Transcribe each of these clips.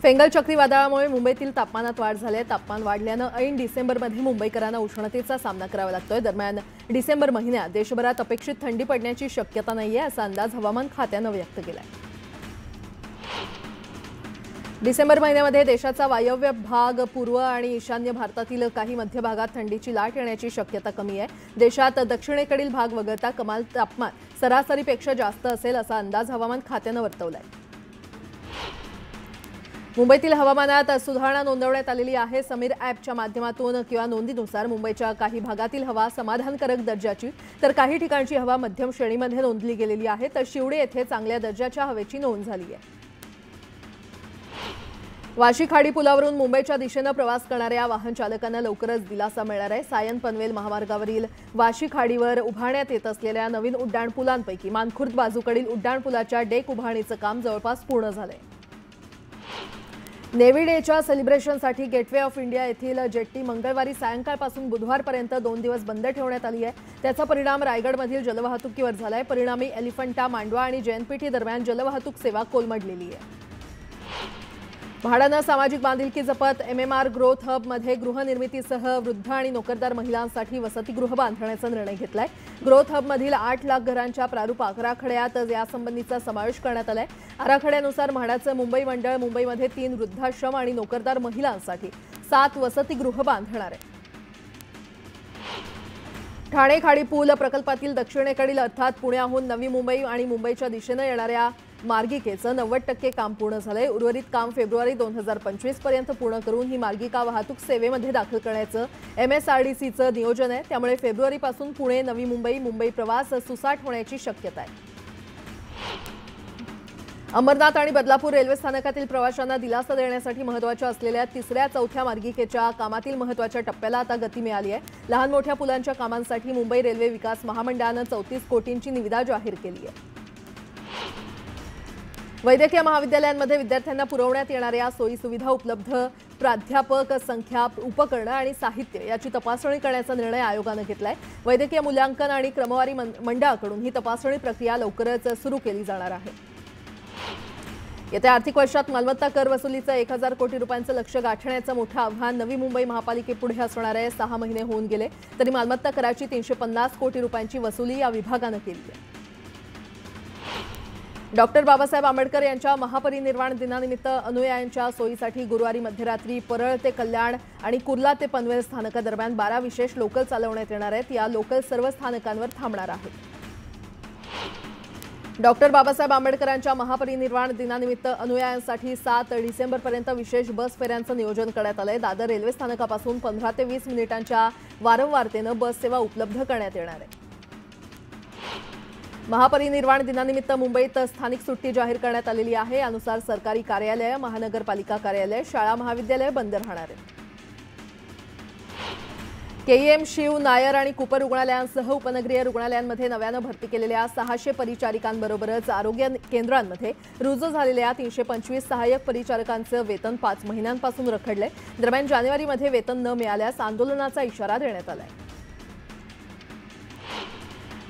Fengal चक्रीवादळामुळे मुंबईतील तापमानात वाढ झाली आहे। तापमान वाढल्याने ऐन डिसेंबरमध्ये मुंबईकरांना उष्णतेचा सामना करावा लागतोय। दरम्यान डिसेंबर महिन्यात देशभरात अपेक्षित थंडी पडण्याची शक्यता नाहीये असा अंदाज हवामान खात्याने व्यक्त केलाय। डिसेंबर महिन्यामध्ये देशाचा वायव्य भाग, पूर्व आणि ईशान्य भारतातील काही मध्य भागात थंडीची लाट येण्याची शक्यता कमी आहे। देशात दक्षिणेकडील भाग वगळता कमाल तापमान सरासरीपेक्षा जास्त असेल असा अंदाज हवामान खात्याने वर्तवलाय। मुंबईतील हवामानात सुधारणा नोंदवण्यात आलेली आहे। समीर ॲपच्या माध्यमातून किंवा नोंदीनुसार मुंबईच्या काही भागातील हवा समाधानकारक दर्जाची तर काही ठिकाणची हवा मध्यम श्रेणीमध्ये नोंदली गेलेली आहे, तर शिवडे येथे चांगल्या दर्जाच्या हवेची नोंद झाली आहे। वाशी खाडी पुलावरून मुंबईच्या दिशेने प्रवास करणाऱ्या वाहन चालकांना लवकरच दिलासा मिळणार आहे। सायन पनवेल महामार्गावरील वाशी खाडीवर उभारण्यात येत असलेल्या नवीन उड्डाणपुलांपैकी मानखुर्द बाजूकडील उड्डाणपुलाच्या डेक उभारणीचं काम जवळपास पूर्ण झालंय। नेव्ही डेच्या सेलिब्रेशनसाठी गेटवे ऑफ इंडिया येथील जेट्टी मंगळवारी सायंकाळपासून बुधवारपर्यंत 2 दिवस बंद ठेवण्यात आली आहे। त्याचा परिणाम रायगडमधील जलवाहतुकीवर झालाय। परिणामी एलिफंटा, मांडवा आणि जयंतपेठी दरम्यान जलवाहतूक सेवा कोलमडलेली आहे। म्हाडानं सामाजिक बांधिलकी जपत MMR ग्रोथ हबमध्ये गृहनिर्मितीसह वृद्ध आणि नोकरदार महिलांसाठी वसतिगृह बांधण्याचा निर्णय घेतलाय। ग्रोथ हबमधील 8 लाख घरांच्या प्रारूपाक आराखड्यात यासंबंधीचा समावेश करण्यात आलाय। आराखड्यानुसार म्हाडाचं मुंबई मंडळ मुंबईमध्ये 3 वृद्धाश्रम आणि नोकरदार महिलांसाठी 7 वसतिगृह बांधणार आहे। ठाणे खाडी पूल प्रकल्पातील दक्षिणेकडील अर्थात पुण्याहून नवी मुंबई आणि मुंबईच्या दिशेने येणाऱ्या मार्गिकेचं 90% काम पूर्ण झालंय। उर्वरित काम फेब्रुवारी 2025 पर्यंत पूर्ण करून ही मार्गिका वाहतूक सेवेमध्ये दाखल करण्याचं MSRDCचं नियोजन आहे। त्यामुळे फेब्रुवारीपासून पुणे नवी मुंबई मुंबई प्रवास सुसाट होण्याची शक्यता आहे। अंबरनाथ आणि बदलापूर रेल्वे स्थानकातील प्रवाशांना दिलासा देण्यासाठी महत्त्वाच्या असलेल्या 3ऱ्या-4थ्या मार्गिकेच्या कामातील महत्त्वाच्या टप्प्याला आता गती मिळाली आहे। लहान मोठ्या पुलांच्या कामांसाठी मुंबई रेल्वे विकास महामंडळानं 34 कोटींची निविदा जाहीर केली आहे। वैद्यकीय महाविद्यालयांमध्ये विद्यार्थ्यांना पुरवण्यात येणाऱ्या सोयी सुविधा, उपलब्ध प्राध्यापक संख्या, उपकरणं आणि साहित्य याची तपासणी करण्याचा निर्णय आयोगाने घेतलाय। वैद्यकीय मूल्यांकन आणि क्रमवारी मंडळाकडून ही तपासणी प्रक्रिया लवकरच सुरू केली जाणार आहे। येत्या आर्थिक वर्षात मालमत्ता कर वसुलीचं 1000 कोटी रुपयांचं लक्ष्य गाठण्याचं मोठं आव्हान नवी मुंबई महापालिकेपुढे असणार आहे। 6 महिने होऊन गेले तरी मालमत्ता कराची 350 कोटी रुपयांची वसुली या विभागाने केली आहे। डॉक्टर बाबासाहेब आंबेडकर यांच्या महापरिनिर्वाण दिनानिमित्त अनुयायांच्या सोयीसाठी गुरुवारी मध्यरात्री परळ ते कल्याण आणि कुर्ला ते पनवेल स्थानकादरम्यान 12 विशेष लोकल चालवण्यात येणार आहेत। या लोकल सर्व स्थानकांवर थांबणार आहेत। डॉक्टर बाबासाहेब आंबेडकरांच्या महापरिनिर्वाण दिनानिमित्त अनुयायांसाठी 7 डिसेंबरपर्यंत विशेष बस फेऱ्यांचं नियोजन करण्यात आलंय। दादर रेल्वे स्थानकापासून 15 ते 20 मिनिटांच्या वारंवारतेनं बस सेवा उपलब्ध करण्यात येणार आहे। महापरिनिर्वाण दिनानिमित्त मुंबईत स्थानिक सुट्टी जाहीर करण्यात आलेली आहे। यानुसार सरकारी कार्यालय, महानगरपालिका कार्यालय, शाळा, महाविद्यालय बंद राहणार आहेत। KEM, शिव, नायर आणि कुपर रुग्णालयांसह उपनगरीय रुग्णालयांमध्ये नव्यानं भरती केलेल्या 600 परिचारिकांबरोबरच आरोग्य केंद्रांमध्ये रुजू झालेल्या 325 सहाय्यक परिचारकांचं वेतन 5 महिन्यांपासून रखडलंय। दरम्यान जानेवारीमध्ये वेतन न मिळाल्यास आंदोलनाचा इशारा देण्यात आलाय।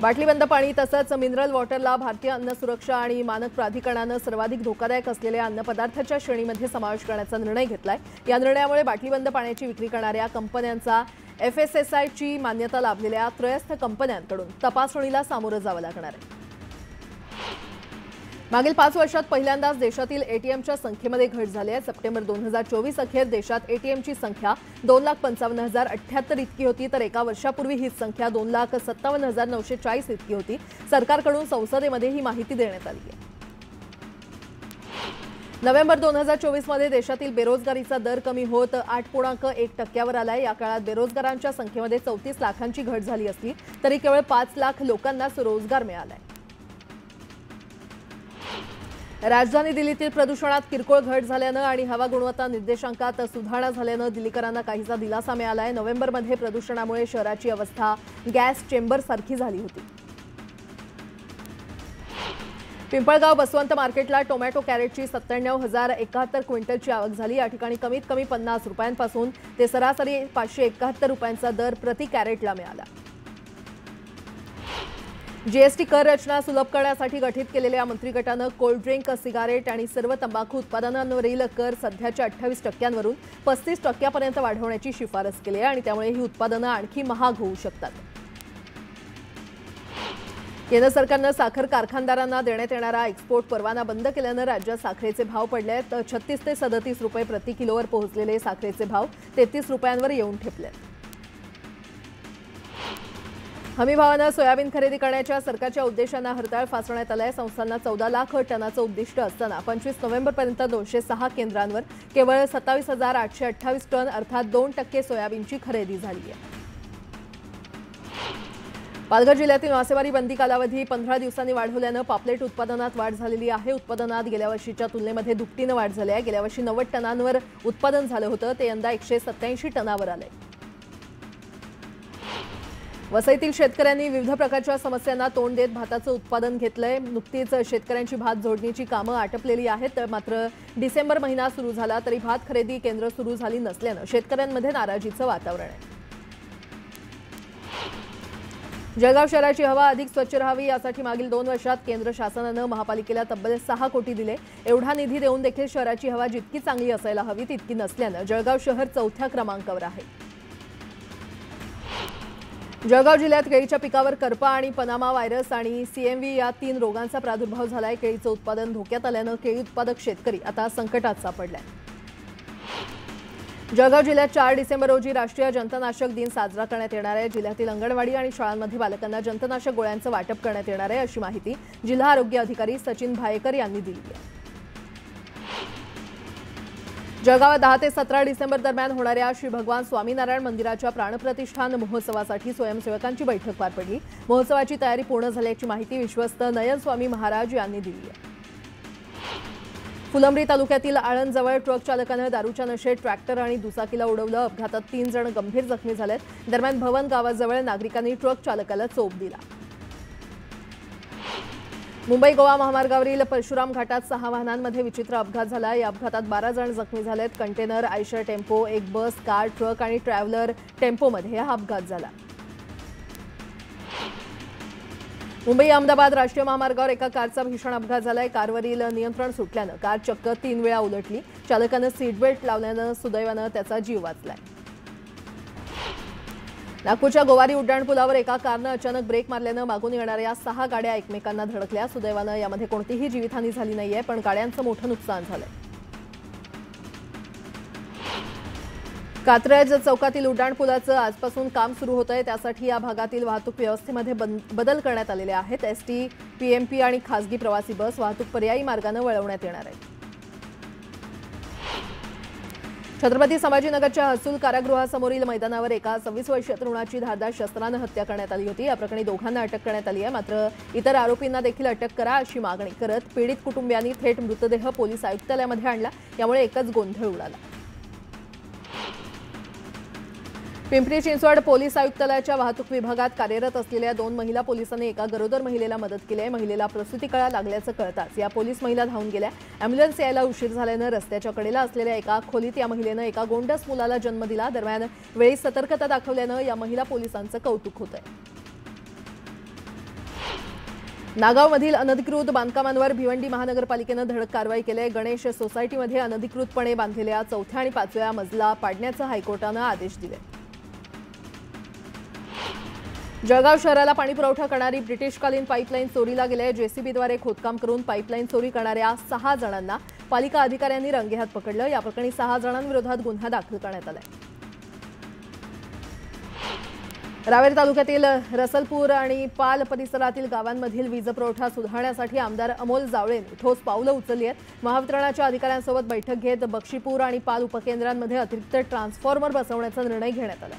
बाटलीबंद पाणी तसंच मिनरल वॉटरला भारतीय अन्न सुरक्षा आणि मानक प्राधिकरणानं सर्वाधिक धोकादायक असलेल्या अन्नपदार्थाच्या श्रेणीमध्ये समावेश करण्याचा निर्णय घेतलाय। या निर्णयामुळे बाटलीबंद पाण्याची विक्री करणाऱ्या कंपन्यांचा FSSAI ची मान्यता लाभलेल्या त्रयस्थ कंपन्यांकडून तपासणीला सामोरं जावं लागणार आहे। मागील 5 वर्षात पहिल्यांदाच देशातील ATMच्या संख्येमध्ये घट झाली आहे। सप्टेंबर 2024 अखेर देशात ATMची संख्या 2,55,078 इतकी होती, तर एका वर्षापूर्वी ही संख्या 2,57,940 इतकी होती। सरकारकडून संसदेमध्ये ही माहिती देण्यात आली आहे। नोव्हेंबर 2024 मध्ये देशातील बेरोजगारीचा दर कमी होत 8.1% आलाय। या काळात बेरोजगारांच्या संख्येमध्ये 34 लाखांची घट झाली असली तरी केवळ 5 लाख लोकांनाच रोजगार मिळालाय। राजधानी दिल्लीतील प्रदूषणात किरकोळ घट झाल्यानं आणि हवा गुणवत्ता निर्देशांकात सुधारणा झाल्यानं दिल्लीकरांना काहीसा दिलासा मिळालाय। नोव्हेंबरमध्ये प्रदूषणामुळे शहराची अवस्था गॅस चेंबर सारखी झाली होती। पिंपळगाव बसवंत मार्केटला टोमॅटो कॅरेटची 97,071 क्विंटलची आवक झाली। या ठिकाणी कमीत कमी 50 रुपयांपासून ते सरासरी 571 रुपयांचा दर प्रति कॅरेटला मिळाला। जीएसटी कर रचना सुलभ करण्यासाठी गठीत केलेल्या मंत्रिगटानं कोल्ड ड्रिंक, सिगारेट आणि सर्व तंबाखू उत्पादनांवरील कर सध्याच्या 28% 35% वाढवण्याची शिफारस केली आहे आणि त्यामुळे ही उत्पादनं आणखी महाग होऊ शकतात. केंद्र सरकारनं साखर कारखानदारांना देण्यात येणारा एक्सपोर्ट परवाना बंद केल्यानं राज्यात साखरेचे भाव पडले आहेत. 36 ते 37 रुपये प्रति किलोवर पोहोचलेले साखरेचे भाव 33 रुपयांवर येऊन ठेपले. हमी भावानं सोयाबीन खरेदी करण्याच्या सरकारच्या उद्देशांना हरताळ फासवण्यात आलाय. संस्थांना 14 लाख टनाचं उद्दिष्ट असताना 25 नोव्हेंबरपर्यंत 206 केंद्रांवर केवळ 27,828 टन अर्थात 2% सोयाबीनची खरेदी झाली आहे. पालघर जिल्ह्यातील मासेमारी बंदी कालावधी 15 दिवसांनी वाढवल्यानं पापलेट उत्पादनात वाढ झालेली आहे. उत्पादनात गेल्या वर्षीच्या तुलनेमध्ये दुपटीनं वाढ झाली आहे. गेल्या वर्षी 90 टनांवर उत्पादन झालं होतं, ते यंदा 187 टनावर आलंय. वसईतील शेतकऱ्यांनी विविध प्रकारच्या समस्यांना तोंड देत भाताचं उत्पादन घेतलंय. नुकतीच शेतकऱ्यांची भात जोडणीची कामं आटपलेली आहेत. मात्र डिसेंबर महिना सुरू झाला तरी भात खरेदी केंद्र सुरू झाली नसल्यानं शेतकऱ्यांमध्ये नाराजीचं वातावरण आहे. जळगाव शहराची हवा अधिक स्वच्छ राहावी यासाठी मागील 2 वर्षात केंद्र शासनानं महापालिकेला तब्बल 6 कोटी दिले. एवढा निधी देऊन देखील शहराची हवा जितकी चांगली असायला हवी तितकी नसल्यानं जळगाव शहर 4थ्या क्रमांकावर आहे. जळगाव जिल्ह्यात केळीच्या पिकावर करपा आणि पनामा व्हायरस आणि CMV या 3 रोगांचा प्रादुर्भाव झालाय. केळीचं उत्पादन धोक्यात आल्यानं केळी उत्पादक शेतकरी आता संकटात सापडलाय. जळगाव जिल्ह्यात 4 डिसेंबर रोजी राष्ट्रीय जंतनाशक दिन साजरा करण्यात येणार आहे. जिल्ह्यातील अंगणवाडी आणि शाळांमध्ये बालकांना जंतनाशक गोळ्यांचं वाटप करण्यात येणार आहे, अशी माहिती जिल्हा आरोग्य अधिकारी सचिन भायेकर यांनी दिली आहे. जळगावात 10 ते 17 डिसेंबर दरम्यान होणाऱ्या श्री भगवान स्वामीनारायण मंदिराच्या प्राणप्रतिष्ठान महोत्सवासाठी स्वयंसेवकांची बैठक पार पडली. महोत्सवाची तयारी पूर्ण झाल्याची माहिती विश्वस्त नयन स्वामी महाराज यांनी दिली आहे. फुलंब्री तालुक्यातील आळंदजवळ ट्रक चालकानं दारूच्या नशेत ट्रॅक्टर आणि दुचाकीला उडवलं. अपघातात 3 जण गंभीर जखमी झालेत. दरम्यान भवन गावाजवळ नागरिकांनी ट्रक चालकाला चोप दिला. मुंबई गोवा महामार्गावरील परशुराम घाटात 6 वाहनांमध्ये विचित्र अपघात झाला. या अपघातात 12 जण जखमी झालेत. कंटेनर, आयशर टेम्पो, एक बस, कार, ट्रक आणि ट्रॅव्हलर टेम्पोमध्ये हा अपघात झाला. मुंबई अहमदाबाद राष्ट्रीय महामार्गावर एका कारचा भीषण अपघात झालाय. कारवरील नियंत्रण सुटल्यानं कार चक्क 3 वेळा उलटली. चालकानं सीट बेल्ट लावल्यानं सुदैवानं त्याचा जीव वाचलाय. नागपूरच्या गोवारी उड्डाणपुलावर एका कारनं अचानक ब्रेक मारल्यानं मागून येणाऱ्या 6 गाड्या एकमेकांना धडकल्या. सुदैवानं यामध्ये कोणतीही जीवितहानी झाली नाहीये, पण गाड्यांचं मोठं नुकसान झालंय. कात्रज चौकातील उड्डाणपुलाचं आजपासून काम सुरू होत आहे. त्यासाठी या भागातील वाहतूक व्यवस्थेमध्ये बदल करण्यात आलेले आहेत. ST, PMP आणि खासगी प्रवासी बस वाहतूक पर्यायी मार्गाने वळवण्यात येणार आहे. छत्रपती संभाजीनगरच्या हसूल कारागृहासमोरील मैदानावर एका 26 वर्षीय तरुणाची धारदार शस्त्रानं हत्या करण्यात आली होती. या प्रकरणी दोघांना अटक करण्यात आली आहे. मात्र इतर आरोपींना देखील अटक करा अशी मागणी करत पीडित कुटुंबियांनी थेट मृतदेह पोलीस आयुक्तालयामध्ये आणला. यामुळे एकच गोंधळ उडाला. पिंपरी चिंचवड पोलीस आयुक्तालयाच्या वाहतूक विभागात कार्यरत असलेल्या 2 महिला पोलिसांनी एका गरोदर महिलेला मदत केली आहे. महिलेला प्रसूती कळा लागल्याचं कळताच या पोलीस महिला धावून गेल्या. अॅम्ब्युलन्स यायला उशीर झाल्यानं रस्त्याच्या कडेला असलेल्या एका खोलीत या महिलेनं एका गोंडस मुलाला जन्म दिला. दरम्यान वेळी सतर्कता दाखवल्यानं या महिला पोलिसांचं कौतुक होतंय. नागावमधील अनधिकृत बांधकामांवर भिवंडी महानगरपालिकेनं धडक कारवाई केली आहे. गणेश सोसायटीमध्ये अनधिकृतपणे बांधलेल्या 4थ्या आणि 5व्या मजला पाडण्याचा हायकोर्टानं आदेश दिले. जळगाव शहराला पाणीपुरवठा करणारी ब्रिटिशकालीन पाईपलाईन चोरीला गेली. JCBद्वारे खोदकाम करून पाईपलाईन चोरी करणाऱ्या 6 जणांना पालिका अधिकाऱ्यांनी रंगेहात पकडलं. या प्रकरणी 6 जणांविरोधात गुन्हा दाखल करण्यात आलाय. रावेर तालुक्यातील रसलपूर आणि पाल परिसरातील गावांमधील वीजपुरवठा सुधारण्यासाठी आमदार अमोल जावळेंनी ठोस पावलं उचलली आहेत. महावितरणाच्या अधिकाऱ्यांसोबत बैठक घेत बक्षीपूर आणि पाल उपकेंद्रांमध्ये अतिरिक्त ट्रान्सफॉर्मर बसवण्याचा निर्णय घेण्यात आला.